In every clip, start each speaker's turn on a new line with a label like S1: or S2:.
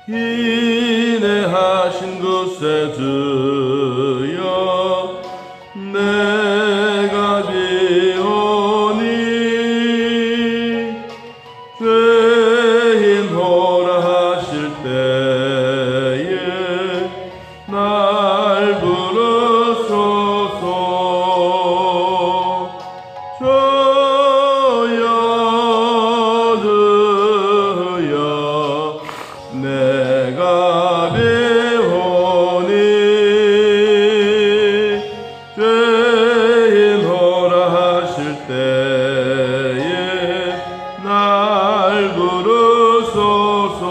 S1: 인내하신 그새 주여 내가 비오니 죄인호라 하실 때에 날 부르소서. 주여 주여 내가 배우니 죄인호라 하실 때에 날 부르소서.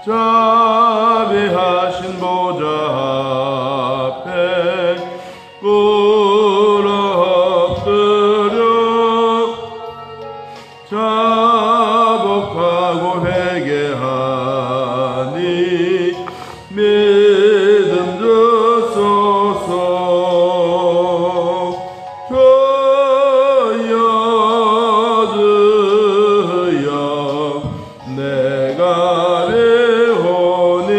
S1: 자비하신 보좌 앞에 꿇어 엎드려 자복하고 회개하니 믿음 주소서. 주여 주여 내가 배우니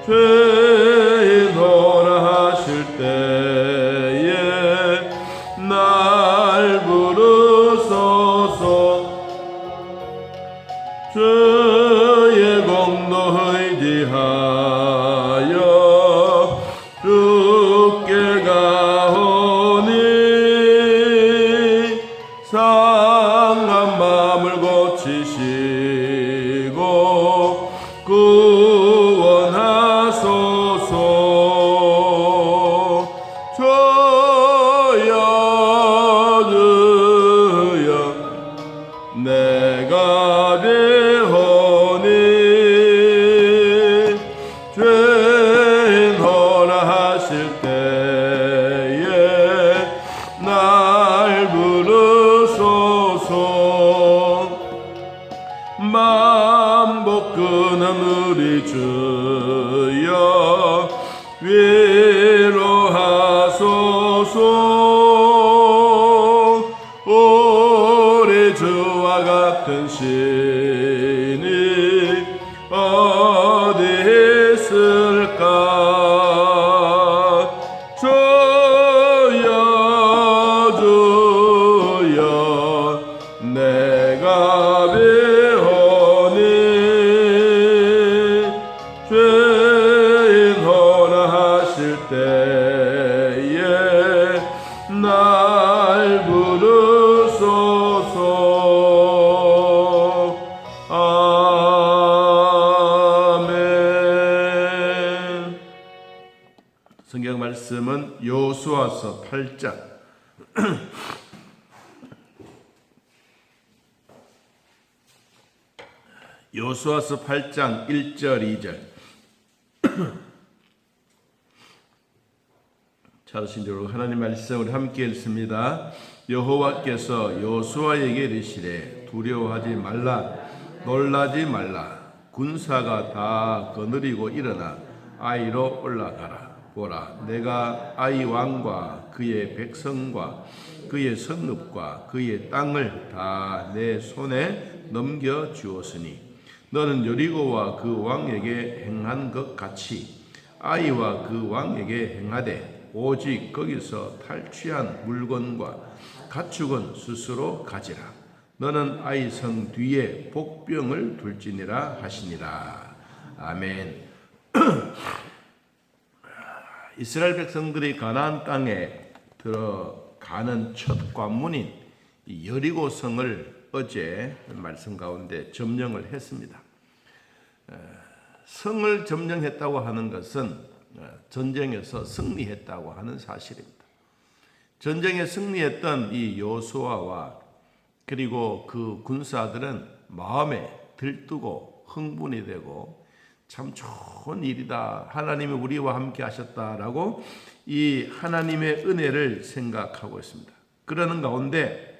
S1: 죄인호라 하실 때에 날 부르소서. 주의 공로 의지하여 주께 가오니 상한 마음을 고치시고 구원하소서. 주여 주여 내가 배우니 죄인호라 하실 때에 날 부르소서. 만복근한 우리 주여 위로하소서. 우리 주와 같은 신이 어디 있을까. 주여 주여 내가 배우니 죄인호라 하실 때에 날 부르소서. 아멘. 성경 말씀은 여호수아서 8장 여호수아서 8장 1절 2절 찾으신 대로 하나님 말씀을 함께 읽습니다. 여호와께서 여호수아에게 이르시되 두려워하지 말라 놀라지 말라. 군사가 다 거느리고 일어나 아이로 올라가라. 보라 내가 아이 왕과 그의 백성과 그의 성읍과 그의 땅을 다 내 손에 넘겨 주었으니 너는 여리고와 그 왕에게 행한 것 같이 아이와 그 왕에게 행하되 오직 거기서 탈취한 물건과 가축은 스스로 가지라. 너는 아이 성 뒤에 복병을 둘지니라 하시니라. 아멘. 이스라엘 백성들이 가나안 땅에 들어가는 첫 관문인 이 여리고 성을 어제 말씀 가운데 점령을 했습니다. 성을 점령했다고 하는 것은 전쟁에서 승리했다고 하는 사실입니다. 전쟁에 승리했던 이 여호수아와 그리고 그 군사들은 마음에 들뜨고 흥분이 되고 참 좋은 일이다. 하나님이 우리와 함께 하셨다라고 이 하나님의 은혜를 생각하고 있습니다. 그러는 가운데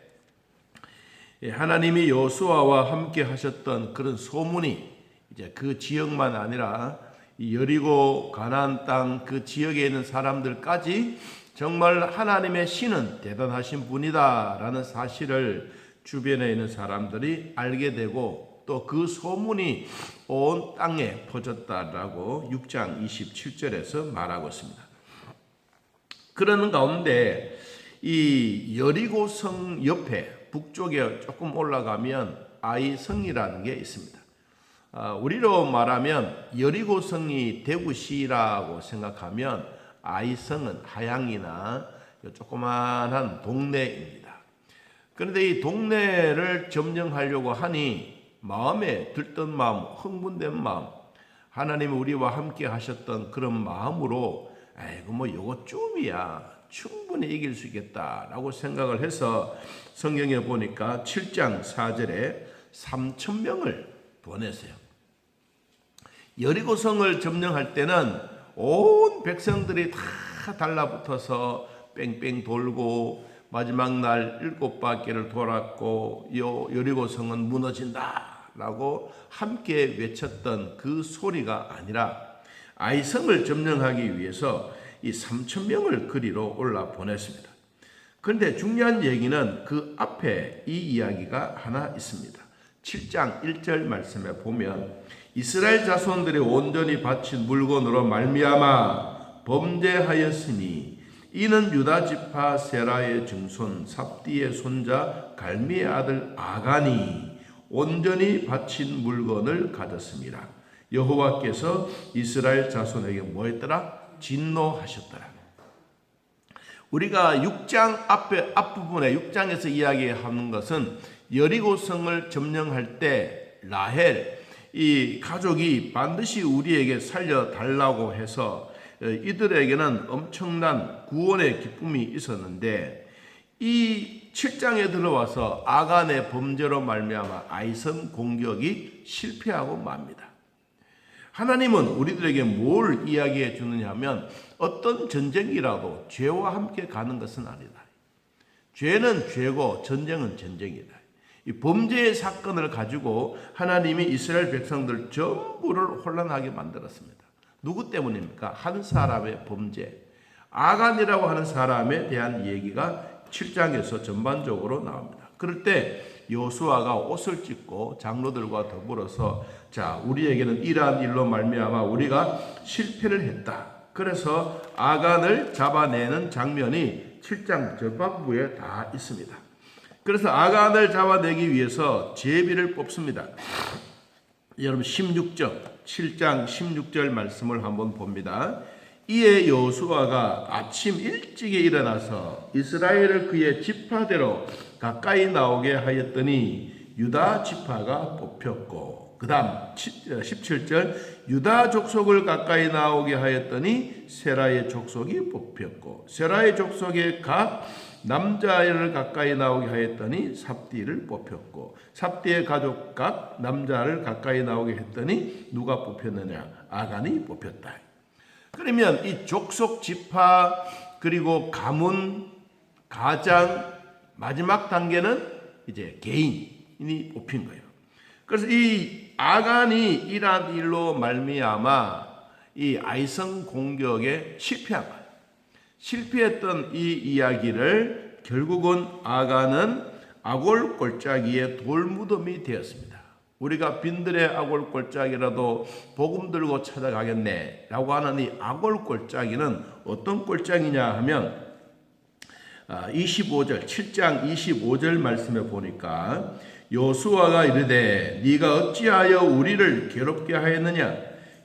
S1: 하나님이 여호수아와 함께 하셨던 그런 소문이 이제 그 지역만 아니라 여리고 가나안 땅 그 지역에 있는 사람들까지 정말 하나님의 신은 대단하신 분이다라는 사실을 주변에 있는 사람들이 알게 되고 또 그 소문이 온 땅에 퍼졌다라고 6장 27절에서 말하고 있습니다. 그러는 가운데 이 여리고성 옆에 북쪽에 조금 올라가면 아이성이라는 게 있습니다. 우리로 말하면 여리고성이 대구시라고 생각하면 아이성은 하양이나 조그만한 동네입니다. 그런데 이 동네를 점령하려고 하니 마음에 들뜬 마음, 흥분된 마음, 하나님이 우리와 함께 하셨던 그런 마음으로 아이고 뭐 요거쯤이야 충분히 이길 수 있겠다라고 생각을 해서 성경에 보니까 7장 4절에 3,000명을 보내세요. 여리고성을 점령할 때는 온 백성들이 다 달라붙어서 뺑뺑 돌고 마지막 날 7바퀴를 돌았고 여리고성은 무너진다라고 함께 외쳤던 그 소리가 아니라 아이성을 점령하기 위해서 이 3,000명을 그리로 올라 보냈습니다. 그런데 중요한 얘기는 그 앞에 이 이야기가 하나 있습니다. 7장 1절 말씀에 보면 이스라엘 자손들이 온전히 바친 물건으로 말미암아 범죄하였으니 이는 유다 지파 세라의 증손 삽디의 손자 갈미의 아들 아간이 온전히 바친 물건을 가졌습니다. 여호와께서 이스라엘 자손에게 뭐 했더라? 진노하셨더라. 우리가 6장 앞부분에 6장에서 이야기하는 것은 여리고성을 점령할 때 라헬 이 가족이 반드시 우리에게 살려달라고 해서 이들에게는 엄청난 구원의 기쁨이 있었는데 이 7장에 들어와서 아간의 범죄로 말미암아 아이성 공격이 실패하고 맙니다. 하나님은 우리들에게 뭘 이야기해 주느냐 하면 어떤 전쟁이라도 죄와 함께 가는 것은 아니다. 죄는 죄고 전쟁은 전쟁이다. 이 범죄의 사건을 가지고 하나님이 이스라엘 백성들 전부를 혼란하게 만들었습니다. 누구 때문입니까? 한 사람의 범죄. 아간이라고 하는 사람에 대한 얘기가 7장에서 전반적으로 나옵니다. 그럴 때 여호수아가 옷을 찢고 장로들과 더불어서 자, 우리에게는 이러한 일로 말미암아 우리가 실패를 했다. 그래서 아간을 잡아내는 장면이 7장 전반부에 다 있습니다. 그래서 아간을 잡아내기 위해서 제비를 뽑습니다. 여러분 16절 7장 16절 말씀을 한번 봅니다. 이에 여호수아가 아침 일찍에 일어나서 이스라엘을 그의 지파대로 가까이 나오게 하였더니 유다 지파가 뽑혔고 그 다음 17절 유다 족속을 가까이 나오게 하였더니 세라의 족속이 뽑혔고 세라의 족속의 각 남자를 가까이 나오게 하였더니 삽디를 뽑혔고 삽디의 가족 각 남자를 가까이 나오게 했더니 누가 뽑혔느냐? 아간이 뽑혔다. 그러면 이 족속 지파 그리고 가문 가장 마지막 단계는 이제 개인이 뽑힌 거예요. 그래서 이 아간이 이러한 일로 말미암아 이 아이성 공격에 실패한 거예요. 실패했던 이 이야기를 결국은 아간은 아골 골짜기의 돌무덤이 되었습니다. 우리가 빈들의 아골 골짜기라도 복음 들고 찾아가겠네 라고 하는 이 아골 골짜기는 어떤 골짜기냐 하면 25절 7장 25절 말씀에 보니까 여호수아가 이르되 네가 어찌하여 우리를 괴롭게 하였느냐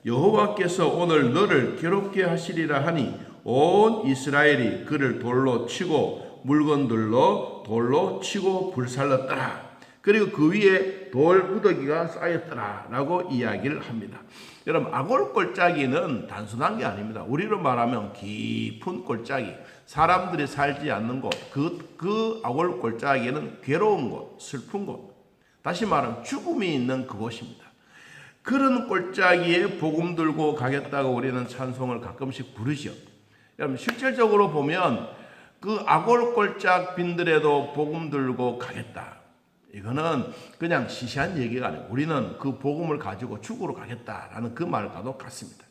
S1: 여호와께서 오늘 너를 괴롭게 하시리라 하니 온 이스라엘이 그를 돌로 치고 물건들로 돌로 치고 불살랐더라. 그리고 그 위에 돌 무더기가 쌓였더라 라고 이야기를 합니다. 여러분 아골 골짜기는 단순한 게 아닙니다. 우리로 말하면 깊은 골짜기, 사람들이 살지 않는 곳, 그 아골 골짜기는 괴로운 곳, 슬픈 곳, 다시 말하면 죽음이 있는 그곳입니다. 그런 골짜기에 복음 들고 가겠다고 우리는 찬송을 가끔씩 부르죠. 여러분 실질적으로 보면 그 아골 골짝 빈들에도 복음 들고 가겠다. 이거는 그냥 시시한 얘기가 아니고 우리는 그 복음을 가지고 죽으러 가겠다라는 그 말과도 같습니다.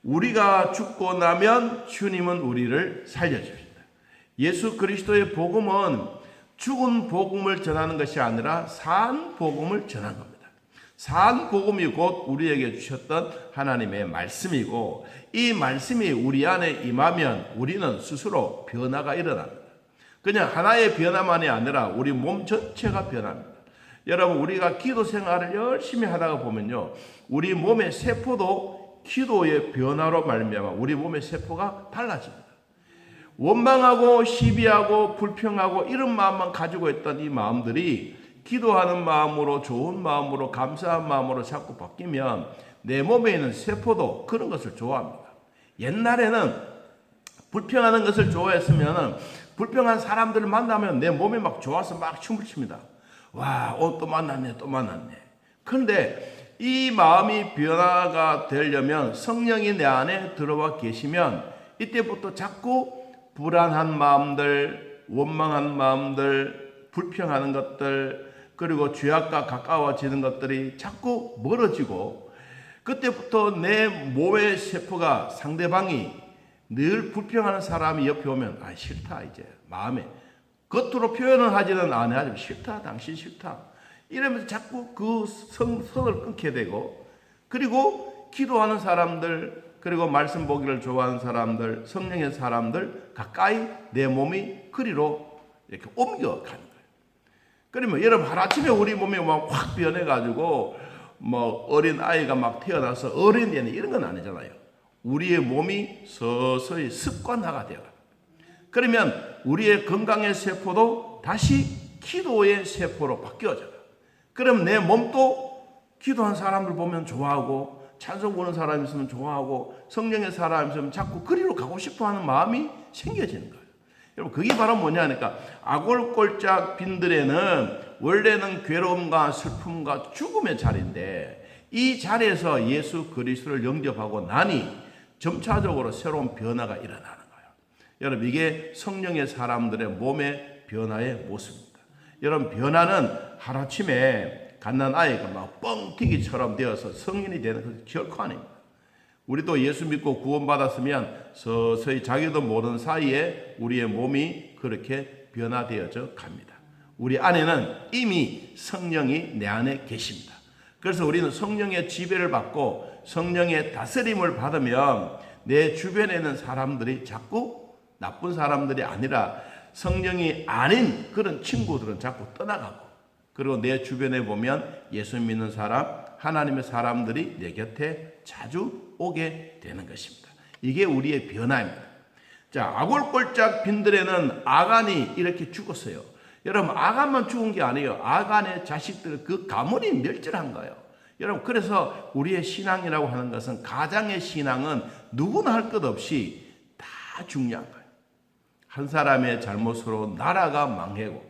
S1: 우리가 죽고 나면 주님은 우리를 살려주십니다. 예수 그리스도의 복음은 죽은 복음을 전하는 것이 아니라 산 복음을 전하는 겁니다. 산 복음이 곧 우리에게 주셨던 하나님의 말씀이고, 이 말씀이 우리 안에 임하면 우리는 스스로 변화가 일어납니다. 그냥 하나의 변화만이 아니라 우리 몸 전체가 변합니다. 여러분, 우리가 기도 생활을 열심히 하다가 보면요, 우리 몸의 세포도 기도의 변화로 말미암아 우리 몸의 세포가 달라집니다. 원망하고 시비하고 불평하고 이런 마음만 가지고 있던 이 마음들이 기도하는 마음으로, 좋은 마음으로, 감사한 마음으로 자꾸 바뀌면 내 몸에 있는 세포도 그런 것을 좋아합니다. 옛날에는 불평하는 것을 좋아했으면 불평한 사람들을 만나면 내 몸이 막 좋아서 막 춤을 춥니다. 와, 또 만났네, 또 만났네. 그런데 이 마음이 변화가 되려면 성령이 내 안에 들어와 계시면 이때부터 자꾸 불안한 마음들, 원망한 마음들, 불평하는 것들, 그리고 죄악과 가까워지는 것들이 자꾸 멀어지고, 그때부터 내 몸의 세포가, 상대방이 늘 불평하는 사람이 옆에 오면 싫다, 이제 마음에 겉으로 표현을 하지는 않아요. 싫다, 당신 싫다 이러면서 자꾸 그 선을 끊게 되고, 그리고 기도하는 사람들, 그리고 말씀 보기를 좋아하는 사람들, 성령의 사람들 가까이 내 몸이 그리로 이렇게 옮겨가는 거예요. 그러면 여러분, 하루아침에 우리 몸이 막 확 변해가지고 뭐 어린 아이가 막 태어나서 어린애는 이런 건 아니잖아요. 우리의 몸이 서서히 습관화가 되어요. 그러면 우리의 건강의 세포도 다시 기도의 세포로 바뀌어져요. 그럼 내 몸도 기도한 사람들 보면 좋아하고, 찬송 부르는 사람이 있으면 좋아하고, 성령의 사람이 있으면 자꾸 그리로 가고 싶어하는 마음이 생겨지는 거예요. 여러분, 그게 바로 뭐냐니까, 아골골짝 빈들에는 원래는 괴로움과 슬픔과 죽음의 자리인데, 이 자리에서 예수 그리스도를 영접하고 나니 점차적으로 새로운 변화가 일어나는 거예요. 여러분, 이게 성령의 사람들의 몸의 변화의 모습입니다. 여러분, 변화는 하루아침에 갓난 아이가 막 뻥튀기처럼 되어서 성인이 되는 것은 결코 아닙니다. 우리도 예수 믿고 구원받았으면 서서히 자기도 모르는 사이에 우리의 몸이 그렇게 변화되어져 갑니다. 우리 안에는 이미 성령이 내 안에 계십니다. 그래서 우리는 성령의 지배를 받고 성령의 다스림을 받으면 내 주변에 있는 사람들이 자꾸 나쁜 사람들이 아니라 성령이 아닌 그런 친구들은 자꾸 떠나가고, 그리고 내 주변에 보면 예수 믿는 사람, 하나님의 사람들이 내 곁에 자주 오게 되는 것입니다. 이게 우리의 변화입니다. 자, 아골골짝 빈들에는 아간이 이렇게 죽었어요. 여러분, 아간만 죽은 게 아니에요. 아간의 자식들, 그 가문이 멸절한 거예요. 여러분, 그래서 우리의 신앙이라고 하는 것은, 가장의 신앙은 누구나 할 것 없이 다 중요한 거예요. 한 사람의 잘못으로 나라가 망하고,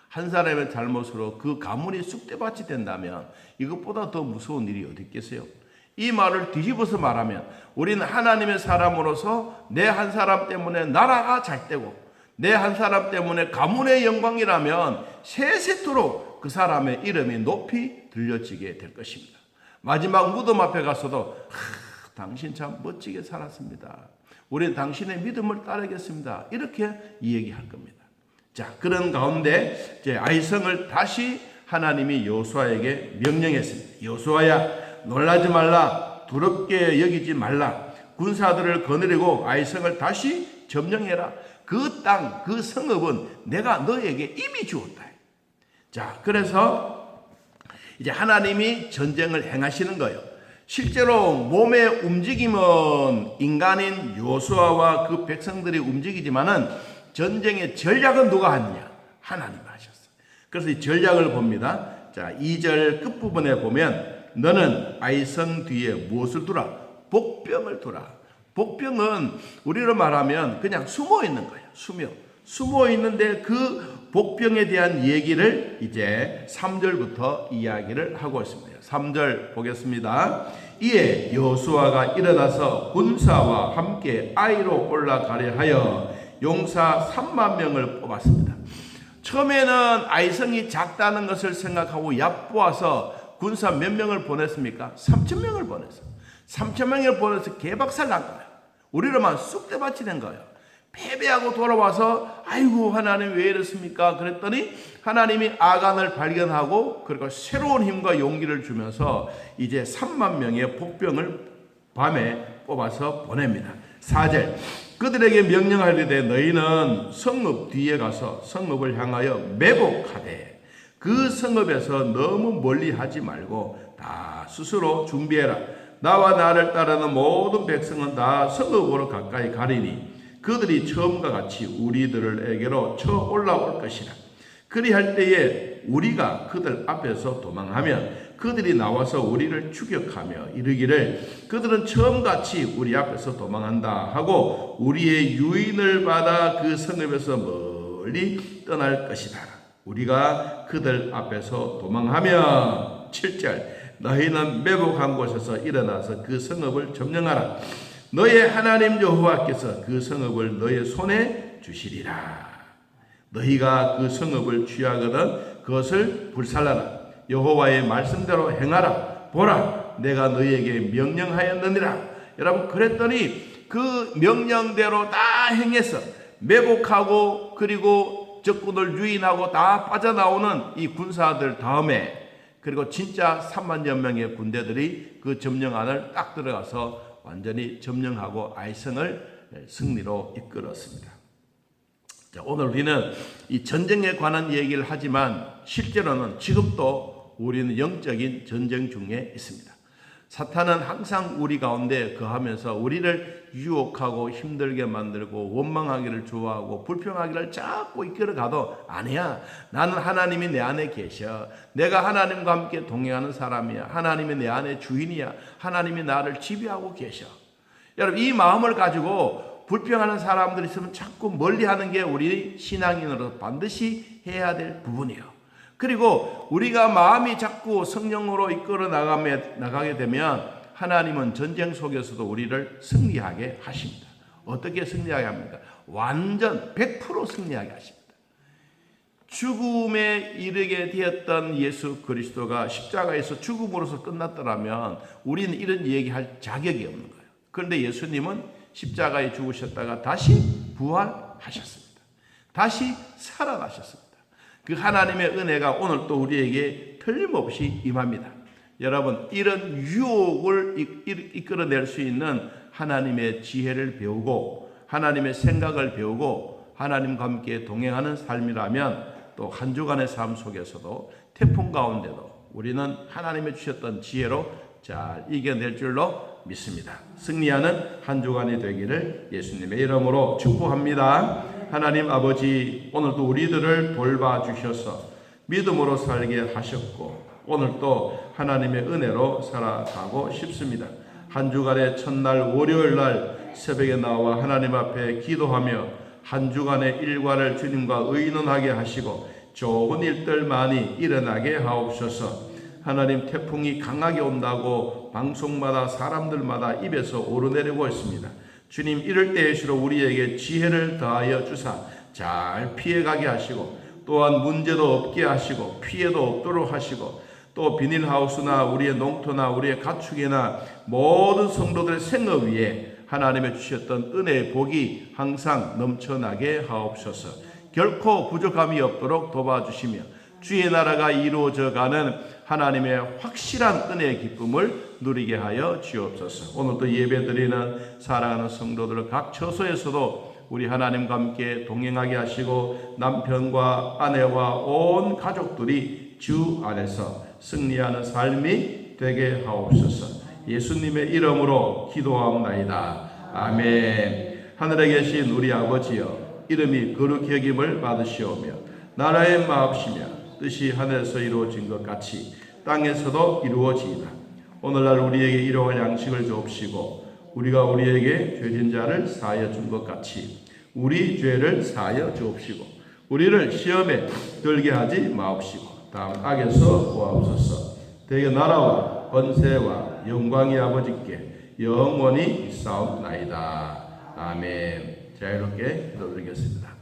S1: 한 사람의 잘못으로 그 가문이 쑥대밭이 된다면 이것보다 더 무서운 일이 어디 있겠어요? 이 말을 뒤집어서 말하면, 우리는 하나님의 사람으로서 내 한 사람 때문에 나라가 잘 되고, 내 한 사람 때문에 가문의 영광이라면 세세토록 그 사람의 이름이 높이 들려지게 될 것입니다. 마지막 무덤 앞에 가서도 당신 참 멋지게 살았습니다. 우리는 당신의 믿음을 따르겠습니다. 이렇게 이야기할 겁니다. 자, 그런 가운데 이제 아이성을 다시 하나님이 여호수아에게 명령했습니다. 여호수아야, 놀라지 말라, 두렵게 여기지 말라. 군사들을 거느리고 아이성을 다시 점령해라. 그 땅, 그 성읍은 내가 너에게 이미 주었다. 자, 그래서 이제 하나님이 전쟁을 행하시는 거예요. 실제로 몸의 움직임은 인간인 여호수아와 그 백성들이 움직이지만은 전쟁의 전략은 누가 하느냐? 하나님이 하셨어요. 그래서 이 전략을 봅니다. 자, 2절 끝부분에 보면, 너는 아이성 뒤에 무엇을 두라? 복병을 두라. 복병은 우리로 말하면 그냥 숨어 있는 거예요. 숨어 있는데 그 복병에 대한 얘기를 이제 3절부터 이야기를 하고 있습니다. 3절 보겠습니다. 이에 여호수아가 일어나서 군사와 함께 아이로 올라가려 하여 용사 3만 명을 뽑았습니다. 처음에는 아이성이 작다는 것을 생각하고 얕보아서 군사 몇 명을 보냈습니까? 3,000명을 보냈어요. 3,000명을 보내서 개박살 난 거예요. 우리로만 쑥대밭이 된 거예요. 패배하고 돌아와서 아이고 하나님 왜 이렇습니까? 그랬더니 하나님이 아간을 발견하고 그리고 새로운 힘과 용기를 주면서 이제 3만 명의 복병을 밤에 뽑아서 보냅니다. 4절 그들에게 명령하리되 너희는 성읍 뒤에 가서 성읍을 향하여 매복하되 그 성읍에서 너무 멀리 하지 말고 다 스스로 준비해라. 나와 나를 따르는 모든 백성은 다 성읍으로 가까이 가리니 그들이 처음과 같이 우리들에게로 쳐 올라올 것이라. 그리할 때에 우리가 그들 앞에서 도망하면 그들이 나와서 우리를 추격하며 이르기를 그들은 처음같이 우리 앞에서 도망한다 하고 우리의 유인을 받아 그 성읍에서 멀리 떠날 것이다. 우리가 그들 앞에서 도망하면 7절 너희는 매복한 곳에서 일어나서 그 성읍을 점령하라. 너의 하나님 여호와께서 그 성읍을 너의 손에 주시리라. 너희가 그 성읍을 취하거든 그것을 불살라라. 여호와의 말씀대로 행하라. 보라 내가 너희에게 명령하였느니라. 여러분 그랬더니 그 명령대로 다 행해서 매복하고 그리고 적군을 유인하고 다 빠져나오는 이 군사들 다음에 그리고 진짜 3만여 명의 군대들이 그 점령안을 딱 들어가서 완전히 점령하고 아이성을 승리로 이끌었습니다. 자, 오늘 우리는 이 전쟁에 관한 얘기를 하지만 실제로는 지금도 우리는 영적인 전쟁 중에 있습니다. 사탄은 항상 우리 가운데 거하면서 우리를 유혹하고 힘들게 만들고 원망하기를 좋아하고 불평하기를 자꾸 이끌어가도 아니야. 나는 하나님이 내 안에 계셔. 내가 하나님과 함께 동행하는 사람이야. 하나님이 내 안에 주인이야. 하나님이 나를 지배하고 계셔. 여러분 이 마음을 가지고 불평하는 사람들이 있으면 자꾸 멀리하는 게 우리 신앙인으로서 반드시 해야 될 부분이에요. 그리고 우리가 마음이 자꾸 성령으로 이끌어 나가게 되면 하나님은 전쟁 속에서도 우리를 승리하게 하십니다. 어떻게 승리하게 합니까? 완전 100% 승리하게 하십니다. 죽음에 이르게 되었던 예수 그리스도가 십자가에서 죽음으로서 끝났더라면 우리는 이런 얘기할 자격이 없는 거예요. 그런데 예수님은 십자가에 죽으셨다가 다시 부활하셨습니다. 다시 살아나셨습니다. 그 하나님의 은혜가 오늘 또 우리에게 틀림없이 임합니다. 여러분 이런 유혹을 이끌어낼 수 있는 하나님의 지혜를 배우고 하나님의 생각을 배우고 하나님과 함께 동행하는 삶이라면 또 한 주간의 삶 속에서도 태풍 가운데도 우리는 하나님의 주셨던 지혜로 잘 이겨낼 줄로 믿습니다. 승리하는 한 주간이 되기를 예수님의 이름으로 축복합니다. 하나님 아버지 오늘도 우리들을 돌봐주셔서 믿음으로 살게 하셨고 오늘도 하나님의 은혜로 살아가고 싶습니다. 한 주간의 첫날 월요일날 새벽에 나와 하나님 앞에 기도하며 한 주간의 일과를 주님과 의논하게 하시고 좋은 일들 많이 일어나게 하옵소서. 하나님 태풍이 강하게 온다고 방송마다 사람들마다 입에서 오르내리고 있습니다. 주님 이럴 때일수록 우리에게 지혜를 더하여 주사 잘 피해가게 하시고 또한 문제도 없게 하시고 피해도 없도록 하시고 또 비닐하우스나 우리의 농토나 우리의 가축이나 모든 성도들의 생업 위에 하나님의 주셨던 은혜의 복이 항상 넘쳐나게 하옵소서. 결코 부족함이 없도록 도와주시며 주의 나라가 이루어져가는 하나님의 확실한 은혜의 기쁨을 누리게 하여 주옵소서. 오늘도 예배드리는 사랑하는 성도들 각 처소에서도 우리 하나님과 함께 동행하게 하시고 남편과 아내와 온 가족들이 주 안에서 승리하는 삶이 되게 하옵소서. 예수님의 이름으로 기도하옵나이다. 아멘. 하늘에 계신 우리 아버지여 이름이 거룩히 여김을 받으시오며 나라의 마옵시며 뜻이 하늘에서 이루어진 것 같이 땅에서도 이루어지이다. 오늘날 우리에게 일용할 양식을 주옵시고 우리가 우리에게 죄진 자를 사하여 준 것 같이 우리 죄를 사하여 주옵시고 우리를 시험에 들게 하지 마옵시고 다음 악에서 구하옵소서. 대개 나라와 권세와 영광이 아버지께 영원히 있사옵나이다. 아멘. 자유롭게 기도드리겠습니다.